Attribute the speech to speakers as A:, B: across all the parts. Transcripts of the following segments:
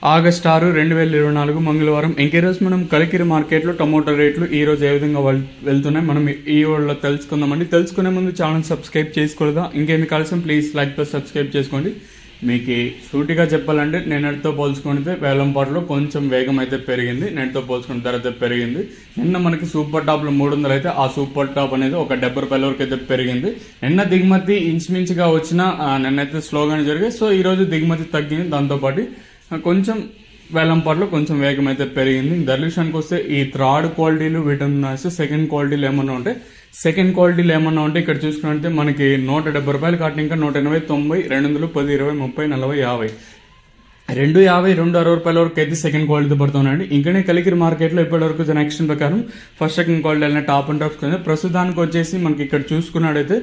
A: August 6, 2024 మంగళవారం. ఇంకీరోజు మనం కలికిరి మార్కెట్లో టమోటా రేట్లు ఈ రోజు ఏ విధంగా వెళ్తున్నాయి మనం ఈ వీడియోలో తెలుసుకుందామండి. తెలుసుకునే ముందు ఛానల్ సబ్స్క్రైబ్ చేసుకోలేదా? ఇంకేందుకు ఆలస్యం, ప్లీజ్ లైక్ ప్లస్ సబ్స్క్రైబ్ చేసుకోండి. మీకు సూటిగా చెప్పాలంటే నేటితో పోల్చుకుంటే వేలంపాటలో కొంచెం వేగం అయితే పెరిగింది. నేటితో పోల్చుకున్న ధర అయితే పెరిగింది. నిన్న మనకి సూపర్ టాప్లో 300 అయితే ఆ సూపర్ టాప్ అనేది ఒక 70 రూపాయల వరకు అయితే పెరిగింది. నిన్న దిగుమతి ఇంచుమించుగా వచ్చిన నిన్నైతే స్లోగానే జరిగాయి. సో ఈ రోజు దిగుమతి తగ్గింది. దాంతోపాటు కొంచెం వేలంపాట్లో కొంచెం వేగం అయితే పెరిగింది. ధరల విషయానికి వస్తే ఈ థర్డ్ క్వాలిటీలు వీటిని సెకండ్ క్వాలిటీలు ఏమన్నా ఉంటే ఇక్కడ చూసుకుంటే మనకి 170 రూపాయలు కాటిన ఇంకా 180, 90, 200, 10, 20, 30, 40, 50, 250, 260 రూపాయల వరకు అయితే సెకండ్ క్వాలిటీ పడుతున్నాయండి. ఇంకనే కలికిరి మార్కెట్లో ఇప్పటి వరకు జనరేషన్ ప్రకారం ఫస్ట్ సెకండ్ క్వాలిటీ అయిన టాప్ అండ్ టాప్స్ ప్రస్తుతానికి వచ్చేసి మనకి ఇక్కడ చూసుకున్నట్టయితే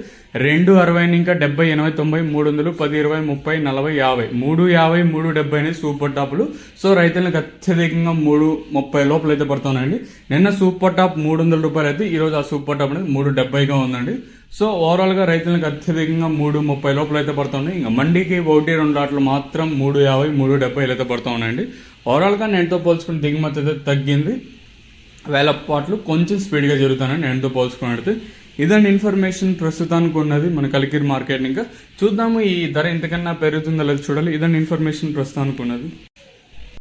A: 260 ఇంకా 70, 80, 90, 300, 10, 20, 30, 40, 50, 350, 370 అనేది సూపర్ టాప్లు. సో రైతులకు అత్యధికంగా 330 లోపల అయితే పడుతున్నాయండి. నిన్న సూపర్ టాప్ 300 రూపాయలు అయితే ఈ రోజు ఆ సూపర్ టాప్ అనేది 370గా ఉందండి. సో ఓవరాల్ గా రైతులకు అత్యధికంగా 330 లోపల అయితే పడుతున్నాయి. ఇంకా మండీకి 1-2 లాట్లు మాత్రం 350, 370 అయితే పడుతూ ఉన్నాయండి. ఓవరాల్ గా నేటితో పోల్చుకుని దిగుమతి అయితే తగ్గింది. వేలపాట్లు కొంచెం స్పీడ్గా జరుగుతున్నాయి నేటితో పోల్చుకున్నట్టు. ఇదండి ఇన్ఫర్మేషన్ ప్రస్తుతానికి ఉన్నది మన కలికిరి మార్కెట్. ఇంకా చూద్దాము ఈ ధర ఇంతకన్నా పెరుగుతుందో లేదో చూడాలి. ఇదండి ఇన్ఫర్మేషన్ ప్రస్తుతానికి ఉన్నది.